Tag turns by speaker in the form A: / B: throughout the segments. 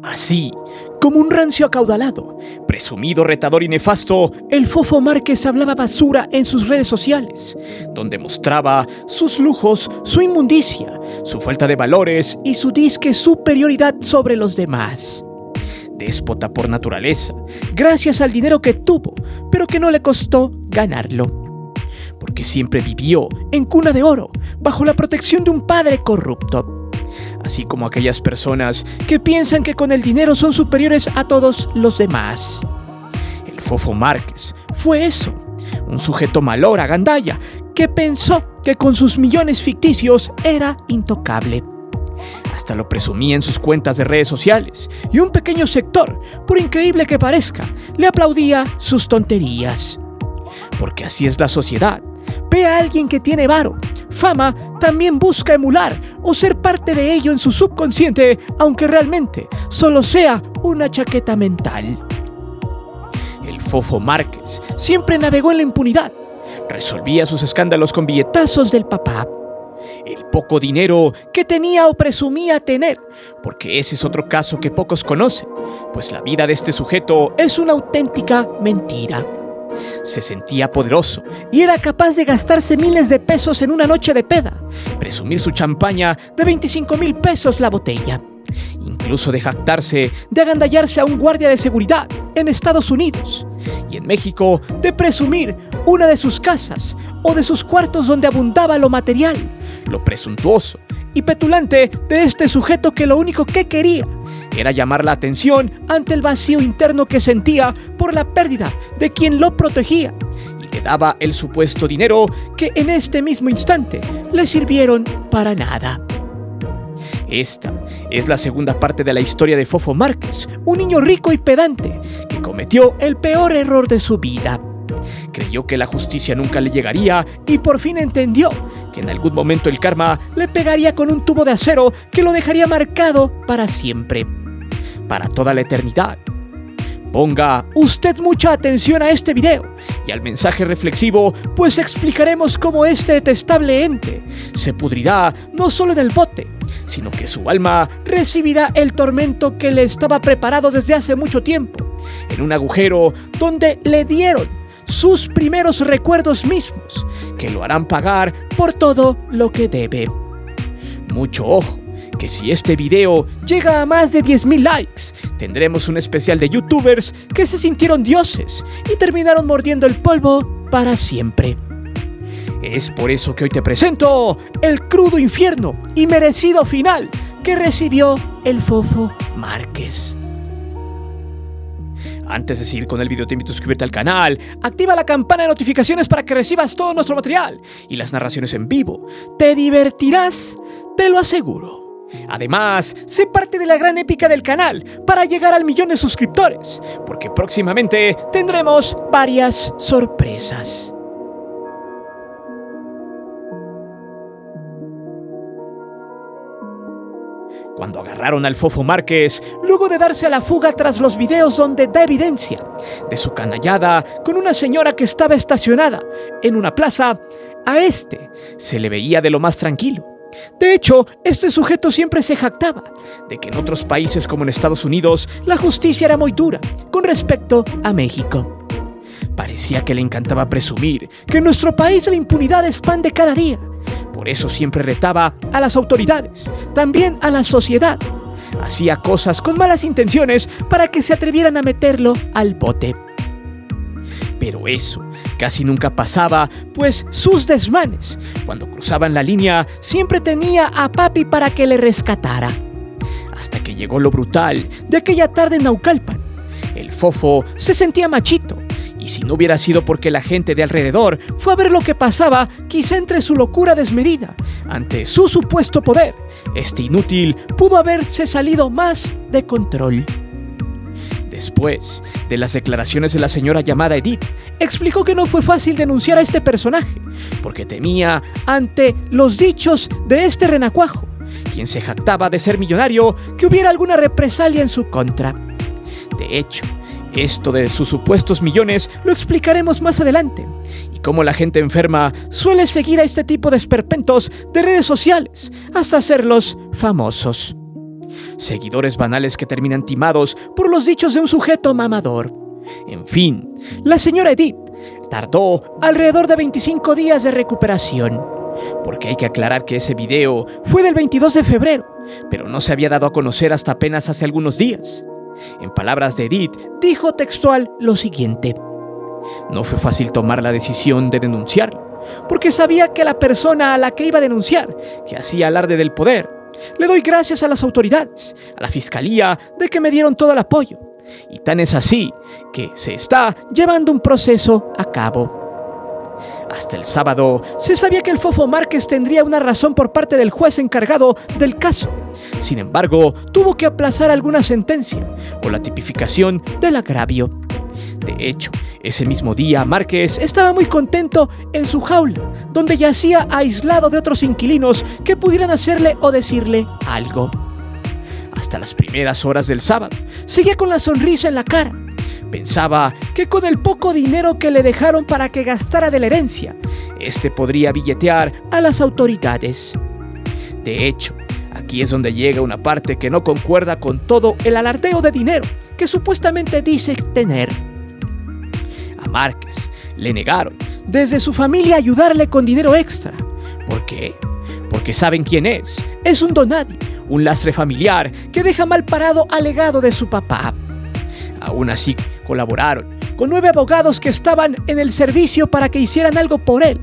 A: Así, como un rancio acaudalado, presumido, retador y nefasto, el Fofo Márquez hablaba basura en sus redes sociales, donde mostraba sus lujos, su inmundicia, su falta de valores y su disque superioridad sobre los demás. Déspota por naturaleza, gracias al dinero que tuvo, pero que no le costó ganarlo. Porque siempre vivió en cuna de oro, bajo la protección de un padre corrupto. Así como aquellas personas que piensan que con el dinero son superiores a todos los demás. El Fofo Márquez fue eso, un sujeto malora, gandalla, que pensó que con sus millones ficticios era intocable. Hasta lo presumía en sus cuentas de redes sociales, y un pequeño sector, por increíble que parezca, le aplaudía sus tonterías. Porque así es la sociedad. Ve a alguien que tiene varo, fama, también busca emular o ser parte de ello en su subconsciente, aunque realmente solo sea una chaqueta mental. El Fofo Márquez siempre navegó en la impunidad. Resolvía sus escándalos con billetazos del papá. El poco dinero que tenía o presumía tener, porque ese es otro caso que pocos conocen, pues la vida de este sujeto es una auténtica mentira. Se sentía poderoso y era capaz de gastarse miles de pesos en una noche de peda, presumir su champaña de 25,000 pesos la botella, incluso de jactarse de agandallarse a un guardia de seguridad en Estados Unidos, y en México de presumir una de sus casas o de sus cuartos donde abundaba lo material, lo presuntuoso y petulante de este sujeto que lo único que quería era llamar la atención ante el vacío interno que sentía por la pérdida de quien lo protegía y le daba el supuesto dinero que en este mismo instante le sirvieron para nada. Esta es la segunda parte de la historia de Fofo Márquez, un niño rico y pedante que cometió el peor error de su vida. Creyó que la justicia nunca le llegaría y por fin entendió que en algún momento el karma le pegaría con un tubo de acero que lo dejaría marcado para siempre, para toda la eternidad. Ponga usted mucha atención a este video y al mensaje reflexivo, pues explicaremos cómo este detestable ente se pudrirá no solo en el bote, sino que su alma recibirá el tormento que le estaba preparado desde hace mucho tiempo, en un agujero donde le dieron sus primeros recuerdos mismos, que lo harán pagar por todo lo que debe. Mucho ojo, que si este video llega a más de 10,000 likes, tendremos un especial de youtubers que se sintieron dioses y terminaron mordiendo el polvo para siempre. Es por eso que hoy te presento el crudo infierno y merecido final que recibió el Fofo Márquez. Antes de seguir con el video, te invito a suscribirte al canal, activa la campana de notificaciones para que recibas todo nuestro material y las narraciones en vivo. Te divertirás, te lo aseguro. Además, sé parte de la gran épica del canal para llegar al 1,000,000 de suscriptores, porque próximamente tendremos varias sorpresas. Cuando agarraron al Fofo Márquez, luego de darse a la fuga tras los videos donde da evidencia de su canallada con una señora que estaba estacionada en una plaza, a este se le veía de lo más tranquilo. De hecho, este sujeto siempre se jactaba de que en otros países como en Estados Unidos la justicia era muy dura con respecto a México. Parecía que le encantaba presumir que en nuestro país la impunidad expande cada día. Por eso siempre retaba a las autoridades, también a la sociedad. Hacía cosas con malas intenciones para que se atrevieran a meterlo al bote. Pero eso casi nunca pasaba, pues sus desmanes, cuando cruzaban la línea, siempre tenía a papi para que le rescatara. Hasta que llegó lo brutal de aquella tarde en Naucalpan. El Fofo se sentía machito, y si no hubiera sido porque la gente de alrededor fue a ver lo que pasaba, quizá entre su locura desmedida ante su supuesto poder, este inútil pudo haberse salido más de control. Después de las declaraciones de la señora llamada Edith, explicó que no fue fácil denunciar a este personaje, porque temía ante los dichos de este renacuajo, quien se jactaba de ser millonario, que hubiera alguna represalia en su contra. De hecho, esto de sus supuestos millones lo explicaremos más adelante, y cómo la gente enferma suele seguir a este tipo de esperpentos de redes sociales hasta hacerlos famosos. seguidores banales que terminan timados por los dichos de un sujeto mamador. En fin, la señora Edith tardó alrededor de 25 días de recuperación, porque hay que aclarar que ese video fue del 22 de febrero, pero no se había dado a conocer hasta apenas hace algunos días. En palabras de Edith, dijo textual lo siguiente: no fue fácil tomar la decisión de denunciarlo, porque sabía que la persona a la que iba a denunciar, que hacía alarde del poder, le doy gracias a las autoridades, a la fiscalía, de que me dieron todo el apoyo. Y tan es así que se está llevando un proceso a cabo. Hasta el sábado se sabía que el Fofo Márquez tendría una razón por parte del juez encargado del caso. Sin embargo, tuvo que aplazar alguna sentencia o la tipificación del agravio. De hecho, ese mismo día Márquez estaba muy contento en su jaula, donde yacía aislado de otros inquilinos que pudieran hacerle o decirle algo. Hasta las primeras horas del sábado, seguía con la sonrisa en la cara. Pensaba que con el poco dinero que le dejaron para que gastara de la herencia, podría billetear a las autoridades. De hecho, aquí es donde llega una parte que no concuerda con todo el alardeo de dinero que supuestamente dice tener. A Márquez le negaron desde su familia ayudarle con dinero extra. ¿Por qué? Porque saben quién es. Es un donadie, un lastre familiar que deja mal parado al legado de su papá. Aún así, colaboraron con 9 abogados que estaban en el servicio para que hicieran algo por él.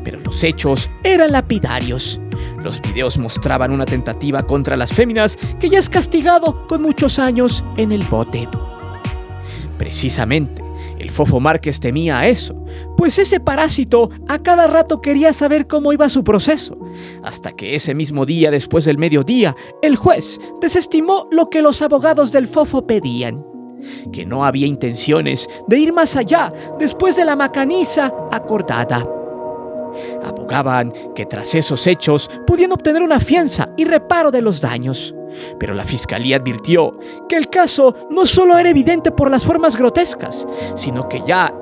A: Pero los hechos eran lapidarios. Los videos mostraban una tentativa contra las féminas que ya es castigado con muchos años en el bote. Precisamente, el Fofo Márquez temía eso, pues ese parásito a cada rato quería saber cómo iba su proceso, hasta que ese mismo día, después del mediodía, el juez desestimó lo que los abogados del Fofo pedían, que no había intenciones de ir más allá después de la macaniza acordada. Abogaban que tras esos hechos podían obtener una fianza y reparo de los daños. Pero la fiscalía advirtió que el caso no solo era evidente por las formas grotescas, sino que ya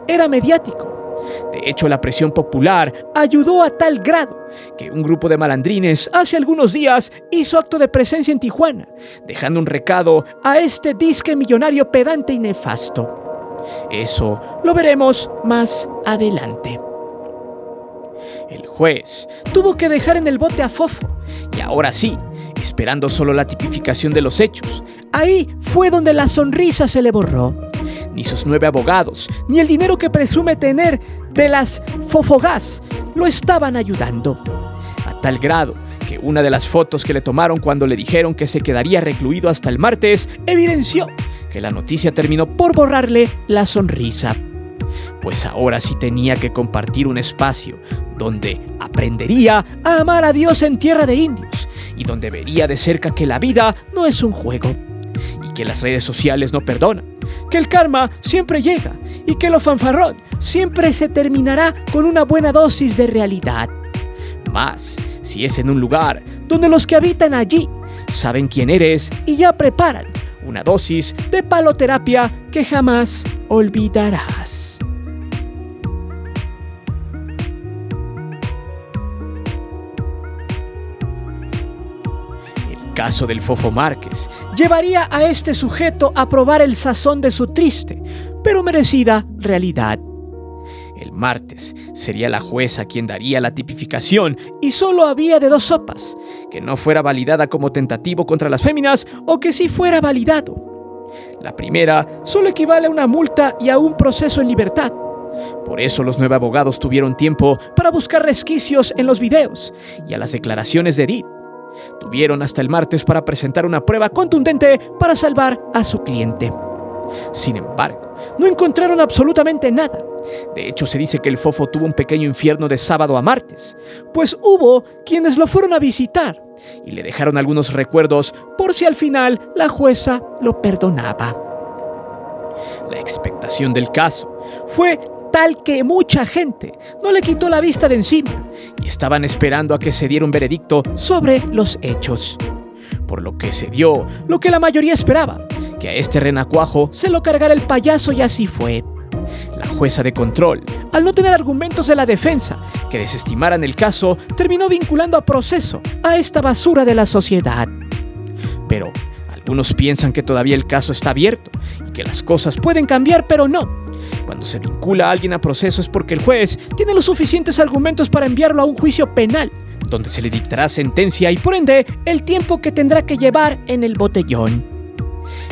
A: era mediático. De hecho, la presión popular ayudó a tal grado que un grupo de malandrines hace algunos días hizo acto de presencia en Tijuana, dejando un recado a este disque millonario pedante y nefasto. Eso lo veremos más adelante. El juez tuvo que dejar en el bote a Fofo, y ahora sí, esperando solo la tipificación de los hechos. Ahí fue donde la sonrisa se le borró. Ni sus 9 abogados, ni el dinero que presume tener de las Fofogás lo estaban ayudando. A tal grado que una de las fotos que le tomaron cuando le dijeron que se quedaría recluido hasta el martes evidenció que la noticia terminó por borrarle la sonrisa. Pues ahora sí tenía que compartir un espacio donde aprendería a amar a Dios en tierra de indios y donde vería de cerca que la vida no es un juego y que las redes sociales no perdonan, que el karma siempre llega y que lo fanfarrón siempre se terminará con una buena dosis de realidad. Más si es en un lugar donde los que habitan allí saben quién eres y ya preparan una dosis de paloterapia que jamás olvidarás. El caso del Fofo Márquez llevaría a este sujeto a probar el sazón de su triste, pero merecida realidad. El martes sería la jueza quien daría la tipificación y solo había de 2 sopas, que no fuera validada como tentativo contra las féminas o que sí fuera validado. La primera solo equivale a una multa y a un proceso en libertad. Por eso los 9 abogados tuvieron tiempo para buscar resquicios en los videos y a las declaraciones de Edith. Tuvieron hasta el martes para presentar una prueba contundente para salvar a su cliente. Sin embargo, no encontraron absolutamente nada. De hecho, se dice que el Fofo tuvo un pequeño infierno de sábado a martes, pues hubo quienes lo fueron a visitar y le dejaron algunos recuerdos por si al final la jueza lo perdonaba. La expectación del caso fue tal que mucha gente no le quitó la vista de encima y estaban esperando a que se diera un veredicto sobre los hechos. Por lo que se dio lo que la mayoría esperaba, que a este renacuajo se lo cargara el payaso, y así fue. La jueza de control, al no tener argumentos de la defensa que desestimaran el caso, terminó vinculando a proceso a esta basura de la sociedad. Pero algunos piensan que todavía el caso está abierto y que las cosas pueden cambiar, pero no. Cuando se vincula a alguien a proceso es porque el juez tiene los suficientes argumentos para enviarlo a un juicio penal, donde se le dictará sentencia y por ende el tiempo que tendrá que llevar en el botellón.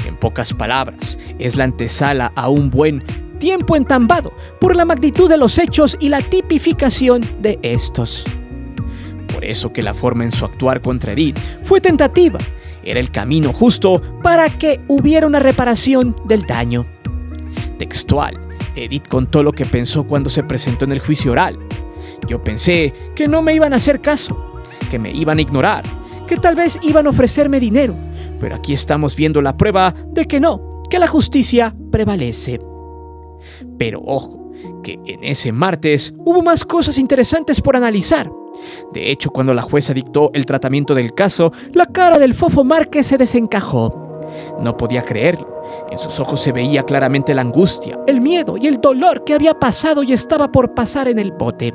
A: En pocas palabras, es la antesala a un buen tiempo entambado por la magnitud de los hechos y la tipificación de estos. Por eso que la forma en su actuar contra Edith fue tentativa. Era el camino justo para que hubiera una reparación del daño. Textual, Edith contó lo que pensó cuando se presentó en el juicio oral. Yo pensé que no me iban a hacer caso, que me iban a ignorar, que tal vez iban a ofrecerme dinero, pero aquí estamos viendo la prueba de que no, que la justicia prevalece. Pero ojo, que en ese martes hubo más cosas interesantes por analizar. De hecho, cuando la jueza dictó el tratamiento del caso, la cara del Fofo Márquez se desencajó. No podía creerlo. En sus ojos se veía claramente la angustia, el miedo y el dolor que había pasado y estaba por pasar en el bote.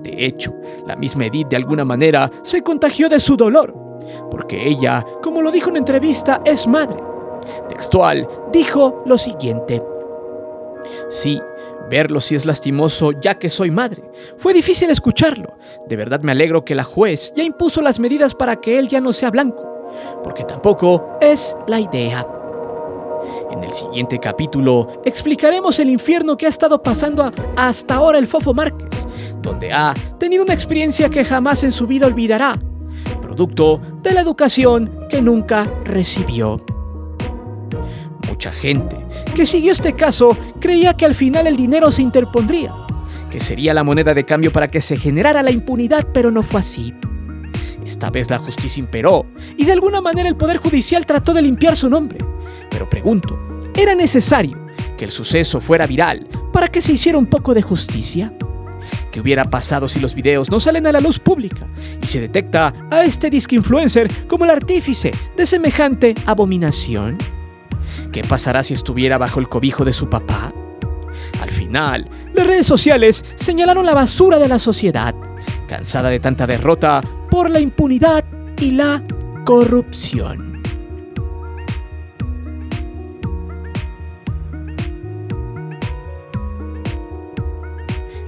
A: De hecho, la misma Edith de alguna manera se contagió de su dolor, porque ella, como lo dijo en entrevista, es madre. Textual, dijo lo siguiente: sí, verlo sí es lastimoso ya que soy madre. Fue difícil escucharlo. De verdad me alegro que la juez ya impuso las medidas para que él ya no sea blanco, porque tampoco es la idea. En el siguiente capítulo explicaremos el infierno que ha estado pasando hasta ahora el Fofo Márquez, donde ha tenido una experiencia que jamás en su vida olvidará, producto de la educación que nunca recibió. Mucha gente que siguió este caso creía que al final el dinero se interpondría, que sería la moneda de cambio para que se generara la impunidad, pero no fue así. Esta vez la justicia imperó y de alguna manera el Poder Judicial trató de limpiar su nombre. Pero pregunto, ¿era necesario que el suceso fuera viral para que se hiciera un poco de justicia? ¿Qué hubiera pasado si los videos no salen a la luz pública y se detecta a este disque influencer como el artífice de semejante abominación? ¿Qué pasará si estuviera bajo el cobijo de su papá? Al final, las redes sociales señalaron la basura de la sociedad, cansada de tanta derrota por la impunidad y la corrupción.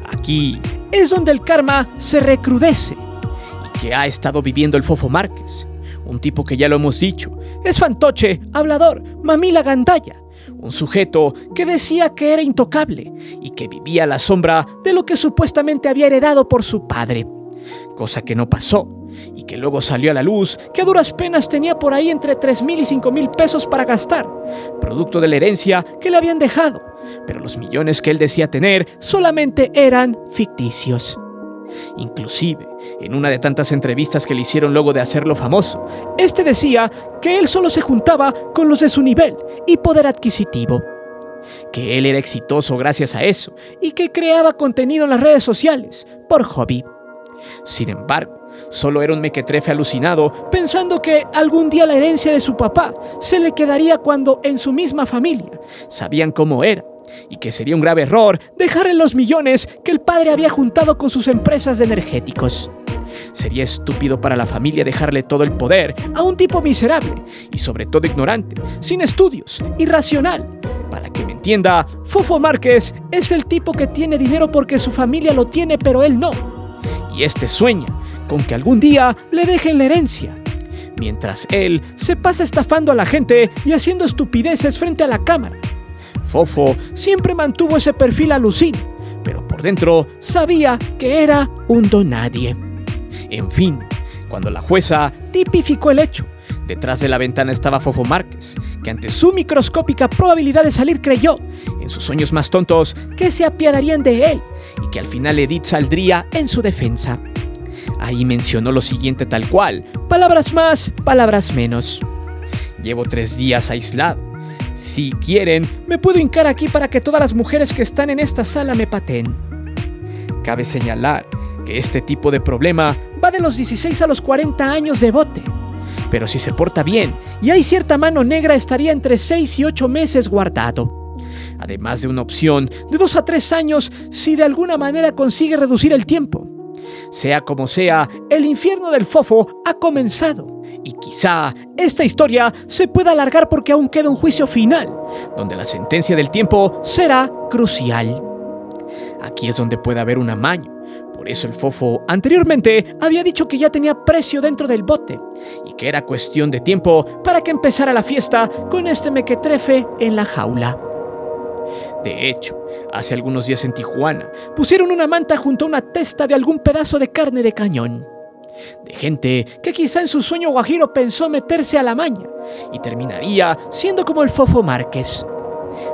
A: Aquí es donde el karma se recrudece y que ha estado viviendo el Fofo Márquez, un tipo que ya lo hemos dicho, es fantoche, hablador, mamila gandalla, un sujeto que decía que era intocable y que vivía a la sombra de lo que supuestamente había heredado por su padre, cosa que no pasó y que luego salió a la luz que a duras penas tenía por ahí entre 3,000 y 5,000 pesos para gastar, producto de la herencia que le habían dejado, pero los millones que él decía tener solamente eran ficticios. Inclusive, en una de tantas entrevistas que le hicieron luego de hacerlo famoso, este decía que él solo se juntaba con los de su nivel y poder adquisitivo, que él era exitoso gracias a eso y que creaba contenido en las redes sociales por hobby. Sin embargo, solo era un mequetrefe alucinado pensando que algún día la herencia de su papá se le quedaría cuando en su misma familia sabían cómo era y que sería un grave error dejarle los millones que el padre había juntado con sus empresas de energéticos. Sería estúpido para la familia dejarle todo el poder a un tipo miserable y sobre todo ignorante, sin estudios, irracional. Para que me entienda, Fofo Márquez es el tipo que tiene dinero porque su familia lo tiene pero él no. Y este sueña con que algún día le dejen la herencia, mientras él se pasa estafando a la gente y haciendo estupideces frente a la cámara. Fofo siempre mantuvo ese perfil alucín, pero por dentro sabía que era un donadie. En fin, cuando la jueza tipificó el hecho, detrás de la ventana estaba Fofo Márquez, que ante su microscópica probabilidad de salir creyó, en sus sueños más tontos, que se apiadarían de él y que al final Edith saldría en su defensa. Ahí mencionó lo siguiente tal cual, palabras más, palabras menos. Llevo 3 días aislado. Si quieren, me puedo hincar aquí para que todas las mujeres que están en esta sala me pateen. Cabe señalar que este tipo de problema va de los 16 a los 40 años de bote. Pero si se porta bien y hay cierta mano negra, estaría entre 6 y 8 meses guardado. Además de una opción de 2 a 3 años si de alguna manera consigue reducir el tiempo. Sea como sea, el infierno del Fofo ha comenzado Y quizá esta historia se pueda alargar porque aún queda un juicio final, donde la sentencia del tiempo será crucial. Aquí es donde puede haber un amaño. Por eso el Fofo anteriormente había dicho que ya tenía precio dentro del bote y que era cuestión de tiempo para que empezara la fiesta con este mequetrefe en la jaula. De hecho, hace algunos días en Tijuana pusieron una manta junto a una testa de algún pedazo de carne de cañón. De gente que quizá en su sueño guajiro pensó meterse a la maña y terminaría siendo como el Fofo Márquez.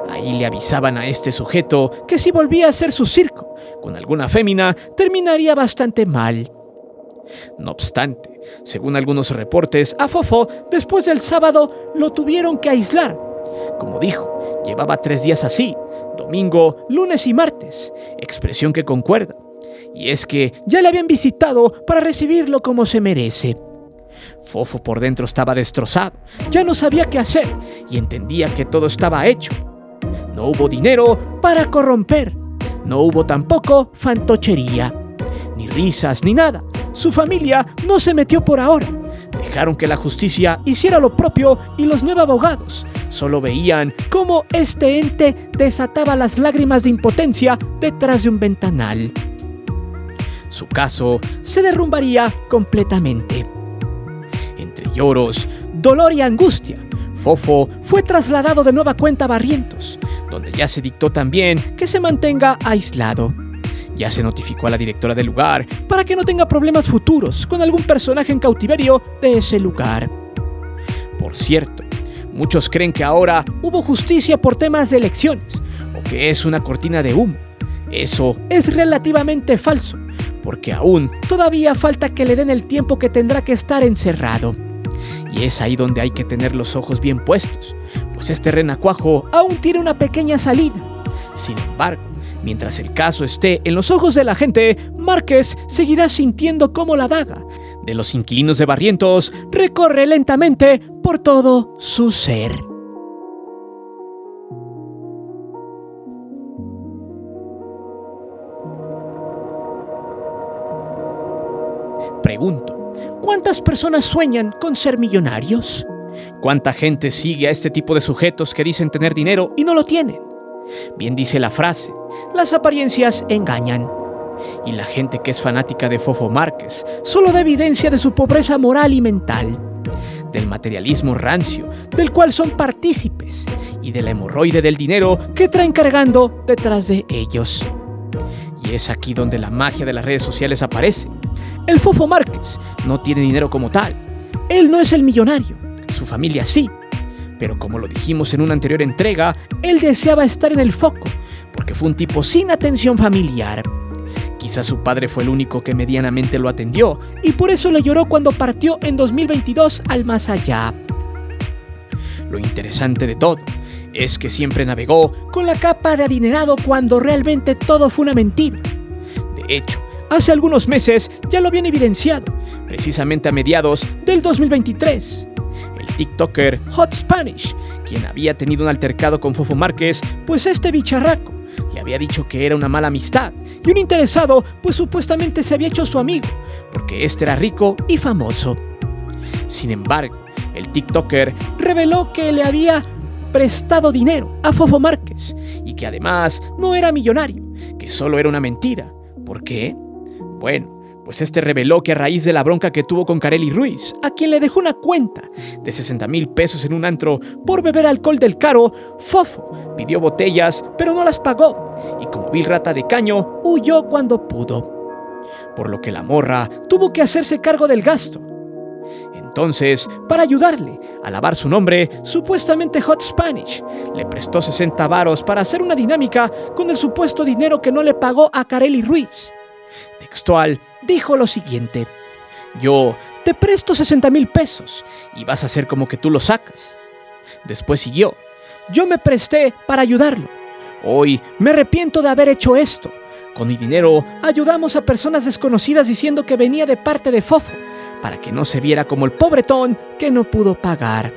A: Ahí le avisaban a este sujeto que si volvía a hacer su circo con alguna fémina, terminaría bastante mal. No obstante, según algunos reportes, a Fofo después del sábado lo tuvieron que aislar. Como dijo, llevaba 3 días así, domingo, lunes y martes, expresión que concuerda. Y es que ya le habían visitado para recibirlo como se merece. Fofo por dentro estaba destrozado, ya no sabía qué hacer y entendía que todo estaba hecho. No hubo dinero para corromper, no hubo tampoco fantochería, ni risas ni nada. Su familia no se metió por ahora. Dejaron que la justicia hiciera lo propio y los 9 abogados solo veían cómo este ente desataba las lágrimas de impotencia detrás de un ventanal. Su caso se derrumbaría completamente. Entre lloros, dolor y angustia, Fofo fue trasladado de nueva cuenta a Barrientos, donde ya se dictó también que se mantenga aislado. Ya se notificó a la directora del lugar para que no tenga problemas futuros con algún personaje en cautiverio de ese lugar. Por cierto, muchos creen que ahora hubo justicia por temas de elecciones o que es una cortina de humo. Eso es relativamente falso, porque aún todavía falta que le den el tiempo que tendrá que estar encerrado. Y es ahí donde hay que tener los ojos bien puestos, pues este renacuajo aún tiene una pequeña salida. Sin embargo, mientras el caso esté en los ojos de la gente, Márquez seguirá sintiendo cómo la daga de los inquilinos de Barrientos recorre lentamente por todo su ser. Pregunto, ¿cuántas personas sueñan con ser millonarios? ¿Cuánta gente sigue a este tipo de sujetos que dicen tener dinero y no lo tienen? Bien dice la frase, las apariencias engañan. Y la gente que es fanática de Fofo Márquez solo da evidencia de su pobreza moral y mental, del materialismo rancio del cual son partícipes y de la hemorroide del dinero que traen cargando detrás de ellos. Y es aquí donde la magia de las redes sociales aparece. El Fofo Márquez no tiene dinero como tal. Él no es el millonario, su familia sí. Pero como lo dijimos en una anterior entrega, él deseaba estar en el foco, porque fue un tipo sin atención familiar. Quizás su padre fue el único que medianamente lo atendió, y por eso le lloró cuando partió en 2022 al más allá. Lo interesante de todo es que siempre navegó con la capa de adinerado cuando realmente todo fue una mentira. De hecho, hace algunos meses ya lo habían evidenciado, precisamente a mediados del 2023. El TikToker Hot Spanish, quien había tenido un altercado con Fofo Márquez, pues este bicharraco le había dicho que era una mala amistad, y un interesado pues supuestamente se había hecho su amigo, porque este era rico y famoso. Sin embargo, el TikToker reveló que le había prestado dinero a Fofo Márquez, y que además no era millonario, que solo era una mentira. ¿Por qué? Bueno, pues este reveló que a raíz de la bronca que tuvo con Karely Ruiz, a quien le dejó una cuenta de 60,000 pesos en un antro por beber alcohol del caro, Fofo pidió botellas pero no las pagó y como vil rata de caño huyó cuando pudo. Por lo que la morra tuvo que hacerse cargo del gasto. Entonces, para ayudarle a lavar su nombre, supuestamente Hot Spanish le prestó 60 varos para hacer una dinámica con el supuesto dinero que no le pagó a Karely Ruiz. Textual, dijo lo siguiente: yo te presto 60,000 pesos y vas a hacer como que tú lo sacas. Después siguió: yo me presté para ayudarlo. Hoy me arrepiento de haber hecho esto. Con mi dinero ayudamos a personas desconocidas diciendo que venía de parte de Fofo, para que no se viera como el pobretón que no pudo pagar.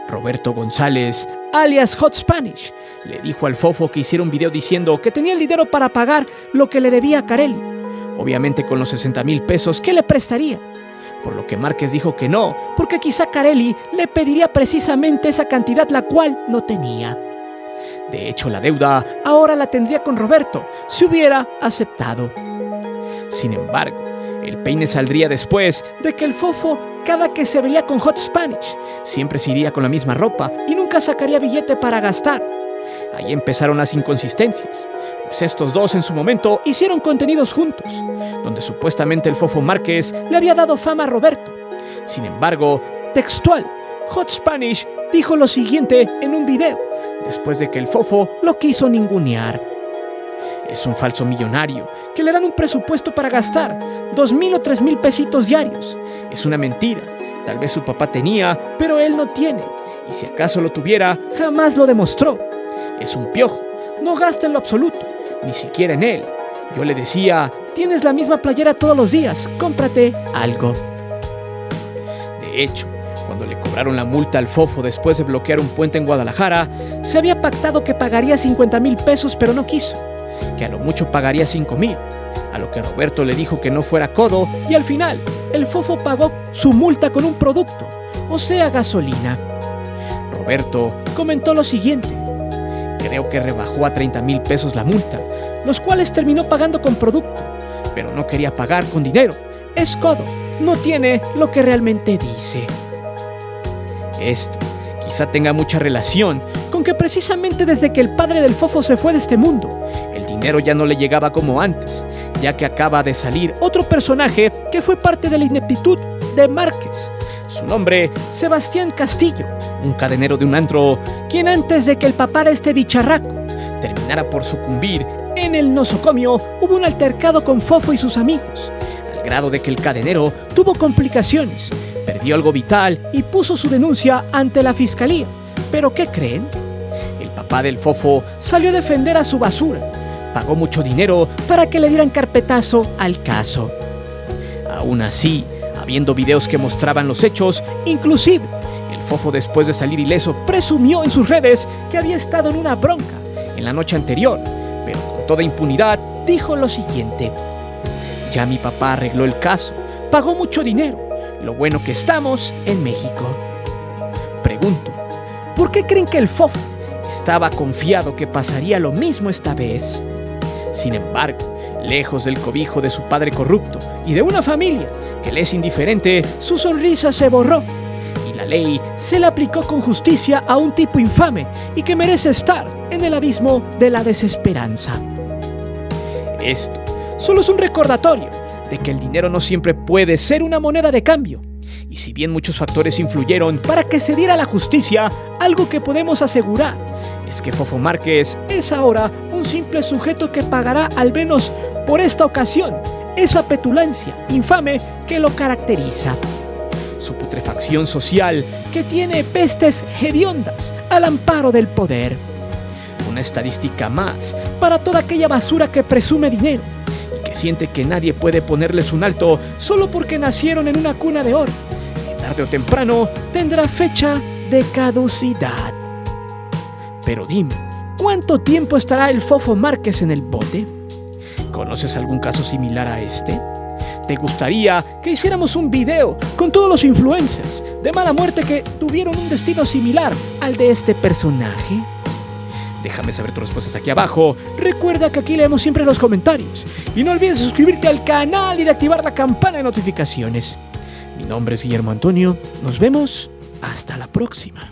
A: Roberto González, alias Hot Spanish, le dijo al Fofo que hiciera un video diciendo que tenía el dinero para pagar lo que le debía a Karely, obviamente con los 60,000 pesos que le prestaría. por lo que Márquez dijo que no, porque quizá Carelli le pediría precisamente esa cantidad, la cual no tenía. De hecho, la deuda ahora la tendría con Roberto, si hubiera aceptado. Sin embargo, el peine saldría después de que el fofo, cada que se vería con Hot Spanish, siempre se iría con la misma ropa y nunca sacaría billete para gastar. Ahí empezaron las inconsistencias, pues estos dos en su momento hicieron contenidos juntos, donde supuestamente el fofo Márquez le había dado fama a Roberto. Sin embargo, textual, Hot Spanish dijo lo siguiente en un video, después de que el fofo lo quiso ningunear. Es un falso millonario, que le dan un presupuesto para gastar 2,000 o 3,000 pesitos diarios. Es una mentira, tal vez su papá tenía, pero él no tiene, y si acaso lo tuviera, jamás lo demostró. Es un piojo, no gasta en lo absoluto, ni siquiera en él. Yo le decía, tienes la misma playera todos los días, cómprate algo. De hecho, cuando le cobraron la multa al fofo después de bloquear un puente en Guadalajara, se había pactado que pagaría 50,000 pesos, pero no quiso, que a lo mucho pagaría 5,000, a lo que Roberto le dijo que no fuera codo, y al final, el fofo pagó su multa con un producto, o sea, gasolina. Roberto comentó lo siguiente: creo que rebajó a 30,000 pesos la multa, los cuales terminó pagando con producto, pero no quería pagar con dinero. Es codo, no tiene lo que realmente dice. Esto quizá tenga mucha relación con que precisamente desde que el padre del fofo se fue de este mundo, el dinero ya no le llegaba como antes, ya que acaba de salir otro personaje que fue parte de la ineptitud de Márquez. Su nombre, Sebastián Castillo, un cadenero de un antro, quien antes de que el papá de este bicharraco terminara por sucumbir en el nosocomio, hubo un altercado con Fofo y sus amigos, al grado de que el cadenero tuvo complicaciones, perdió algo vital y puso su denuncia ante la fiscalía. ¿Pero qué creen? El papá del Fofo salió a defender a su basura, pagó mucho dinero para que le dieran carpetazo al caso. Aún así, habiendo videos que mostraban los hechos, inclusive el Fofo, después de salir ileso, presumió en sus redes que había estado en una bronca en la noche anterior, pero con toda impunidad dijo lo siguiente: ya mi papá arregló el caso, pagó mucho dinero, lo bueno que estamos en México. Pregunto, ¿por qué creen que el Fofo estaba confiado que pasaría lo mismo esta vez? Sin embargo, lejos del cobijo de su padre corrupto y de una familia que le es indiferente, su sonrisa se borró y la ley se le aplicó con justicia a un tipo infame y que merece estar en el abismo de la desesperanza. Esto solo es un recordatorio de que el dinero no siempre puede ser una moneda de cambio. Y si bien muchos factores influyeron para que se diera la justicia, algo que podemos asegurar es que Fofo Márquez es ahora un simple sujeto que pagará, al menos por esta ocasión, esa petulancia infame que lo caracteriza. Su putrefacción social, que tiene pestes hediondas al amparo del poder. Una estadística más para toda aquella basura que presume dinero y que siente que nadie puede ponerles un alto solo porque nacieron en una cuna de oro, que tarde o temprano tendrá fecha de caducidad. Pero dime, ¿cuánto tiempo estará el Fofo Márquez en el bote? ¿Conoces algún caso similar a este? ¿Te gustaría que hiciéramos un video con todos los influencers de mala muerte que tuvieron un destino similar al de este personaje? Déjame saber tus respuestas aquí abajo. Recuerda que aquí leemos siempre los comentarios. Y no olvides suscribirte al canal y de activar la campana de notificaciones. Mi nombre es Guillermo Antonio. Nos vemos hasta la próxima.